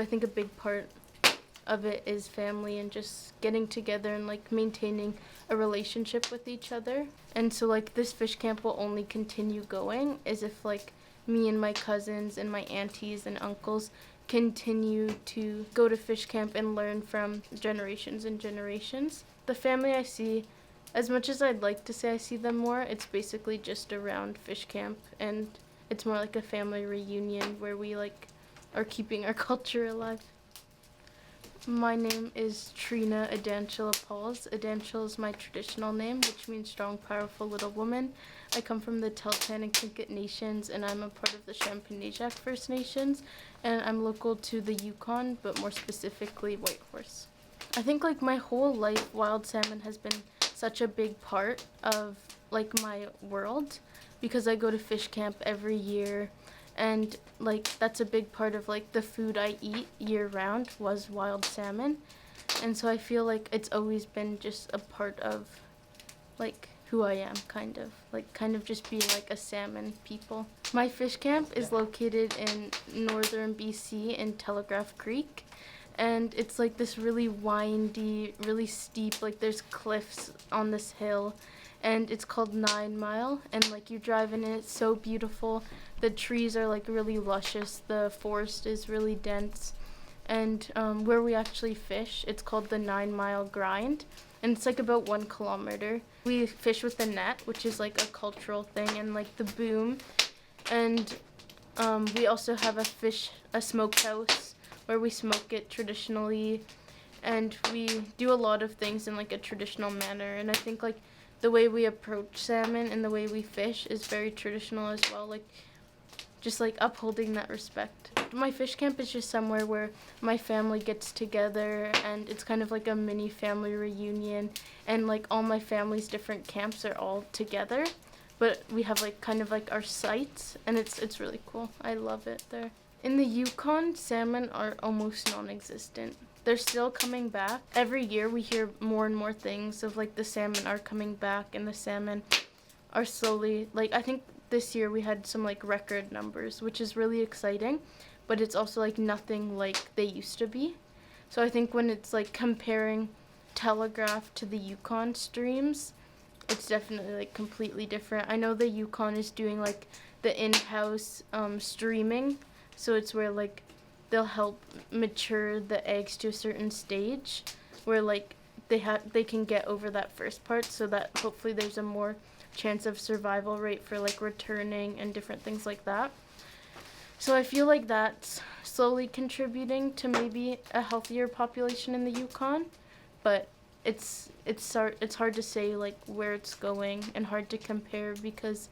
I think a big part of it is family and just getting together and like maintaining a relationship with each other. And so like this fish camp will only continue going as if like me and my cousins and my aunties and uncles continue to go to fish camp and learn from generations and generations. The family I see, as much as I'd like to say I see them more, it's basically just around fish camp, and it's more like a family reunion where we like are keeping our culture alive. My name is Trina Adanchilla. Adanchilla is my traditional name, which means strong, powerful little woman. I come from the Tahltan and Tlingit Nations, and I'm a part of the Champagnat First Nations, and I'm local to the Yukon, but more specifically Whitehorse. I think like my whole life, wild salmon has been such a big part of like my world because I go to fish camp every year. And like that's a big part of like the food I eat year round was wild salmon. And so I feel like it's always been just a part of like who I am, kind of just be like a salmon people. My fish camp is located in northern BC in Telegraph Creek, and it's like this really windy, really steep, like there's cliffs on this hill, and it's called 9 Mile, and like you drive in it, it's so beautiful. The trees are like really luscious, the forest is really dense, and where we actually fish, it's called the 9 Mile Grind, and it's like about 1 kilometer. We fish with the net, which is like a cultural thing, and like the boom, and we also have a smokehouse where we smoke it traditionally, and we do a lot of things in like a traditional manner. And I think like the way we approach salmon and the way we fish is very traditional as well, like just like upholding that respect. My fish camp is just somewhere where my family gets together, and it's kind of like a mini family reunion, and like all my family's different camps are all together, but we have like kind of like our sites, and it's really cool. I love it there. In the Yukon, salmon are almost non-existent. They're still coming back. Every year we hear more and more things of like the salmon are coming back, and the salmon are slowly, like I think this year we had some like record numbers, which is really exciting, but it's also like nothing like they used to be. So I think when it's like comparing Telegraph to the Yukon streams, it's definitely like completely different. I know the Yukon is doing like the in-house streaming, so it's where like they'll help mature the eggs to a certain stage where like they can get over that first part, so that hopefully there's a more chance of survival rate for like returning and different things like that. So I feel like that's slowly contributing to maybe a healthier population in the Yukon, but it's hard to say like where it's going and hard to compare because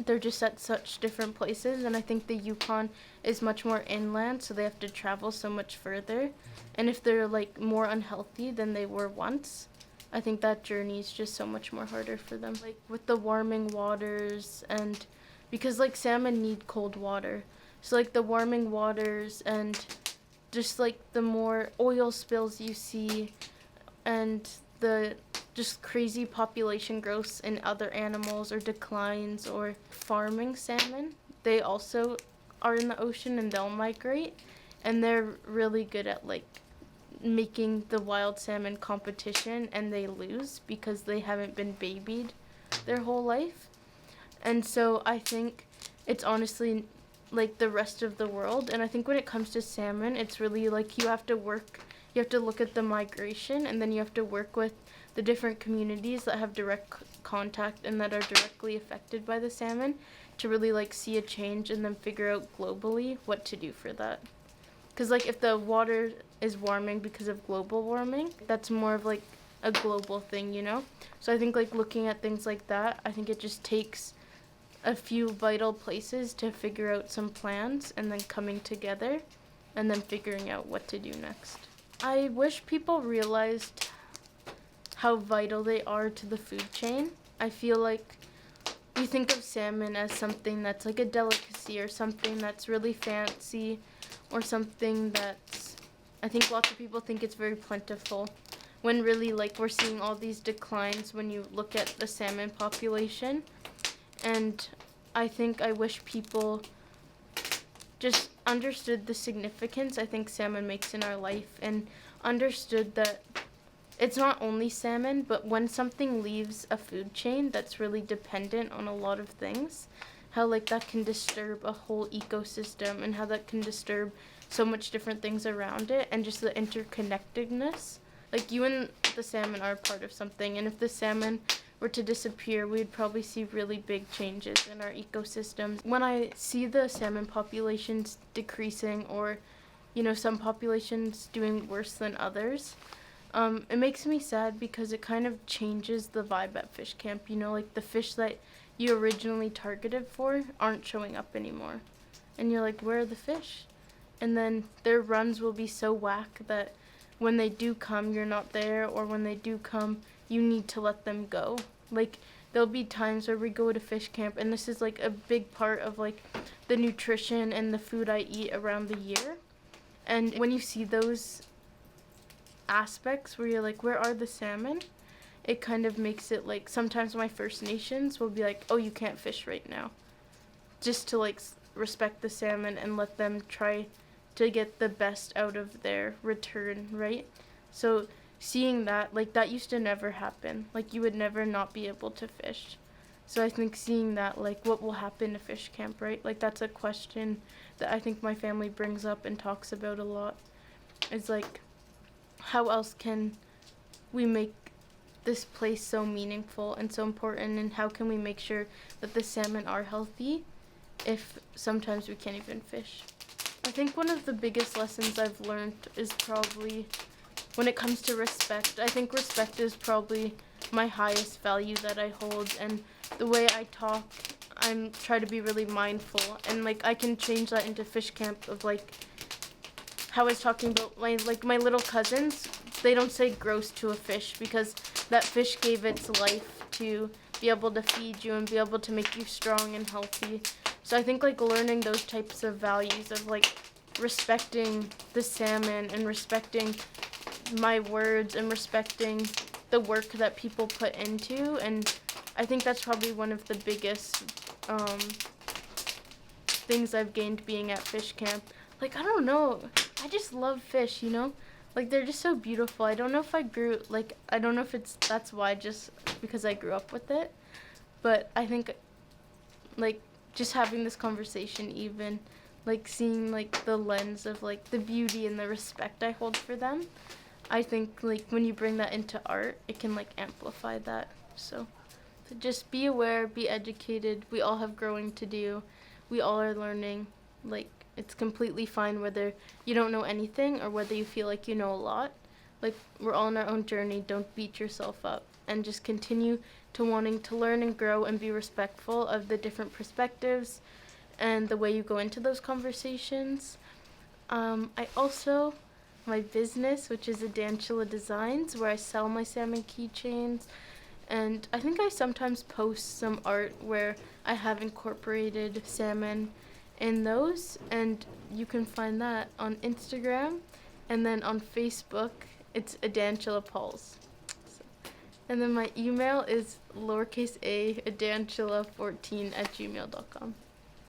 they're just at such different places. And I think the Yukon is much more inland, so they have to travel so much further, and if they're like more unhealthy than they were once, I think that journey is just so much more harder for them. Like with the warming waters, and because like salmon need cold water, so like the warming waters and just like the more oil spills you see, and the just crazy population growths in other animals or declines or farming salmon, they also are in the ocean and they'll migrate, and they're really good at like making the wild salmon competition, and they lose because they haven't been babied their whole life. And so I think it's honestly like the rest of the world, and I think when it comes to salmon, it's really like you have to look at the migration, and then you have to work with the different communities that have direct contact and that are directly affected by the salmon to really like see a change and then figure out globally what to do for that. Because like if the water is warming because of global warming, that's more of like a global thing, you know? So I think like looking at things like that, I think it just takes a few vital places to figure out some plans and then coming together and then figuring out what to do next. I wish people realized how vital they are to the food chain. I feel like we think of salmon as something that's like a delicacy or something that's really fancy or something that's, I think lots of people think it's very plentiful, when really like we're seeing all these declines when you look at the salmon population. And I think I wish people just understood the significance I think salmon makes in our life, and understood that it's not only salmon, but when something leaves a food chain that's really dependent on a lot of things, how like that can disturb a whole ecosystem, and how that can disturb so much different things around it, and just the interconnectedness. Like you and the salmon are part of something, and if the salmon were to disappear, we'd probably see really big changes in our ecosystems. When I see the salmon populations decreasing, or some populations doing worse than others, it makes me sad, because it kind of changes the vibe at fish camp. Like the fish that you originally targeted for aren't showing up anymore. And you're like, where are the fish? And then their runs will be so whack that when they do come, you're not there, or when they do come, you need to let them go. Like, there'll be times where we go to fish camp, and this is like a big part of like the nutrition and the food I eat around the year. And when you see those aspects where you're like, where are the salmon? It kind of makes it like, sometimes my First Nations will be like, oh, you can't fish right now. Just to like respect the salmon and let them try to get the best out of their return, right? So seeing that, like that used to never happen. Like you would never not be able to fish. So I think seeing that, like what will happen to fish camp, right? Like that's a question that I think my family brings up and talks about a lot. Is like, how else can we make this place so meaningful and so important, and how can we make sure that the salmon are healthy if sometimes we can't even fish? I think one of the biggest lessons I've learned is probably when it comes to respect. I think respect is probably my highest value that I hold, and the way I talk, I'm try to be really mindful, and like I can change that into fish camp of like how I was talking about my little cousins. They don't say gross to a fish, because that fish gave its life to be able to feed you and be able to make you strong and healthy. So I think like learning those types of values of like respecting the salmon and respecting my words and respecting the work that people put into, and I think that's probably one of the biggest things I've gained being at fish camp. Like I don't know, I just love fish, Like they're just so beautiful. I don't know if that's why, just because I grew up with it, but I think like just having this conversation, even like seeing like the lens of like the beauty and the respect I hold for them, I think like when you bring that into art, it can like amplify that. So just be aware, be educated. We all have growing to do. We all are learning. Like it's completely fine whether you don't know anything or whether you feel like you know a lot. Like we're all on our own journey. Don't beat yourself up, and just continue to wanting to learn and grow and be respectful of the different perspectives and the way you go into those conversations. I also, my business, which is Adanchilla Designs, where I sell my salmon keychains, and I think I sometimes post some art where I have incorporated salmon in those, and you can find that on Instagram, and then on Facebook it's Adanchilla Pauls. And then my email is lowercase a adanchilla14@gmail.com.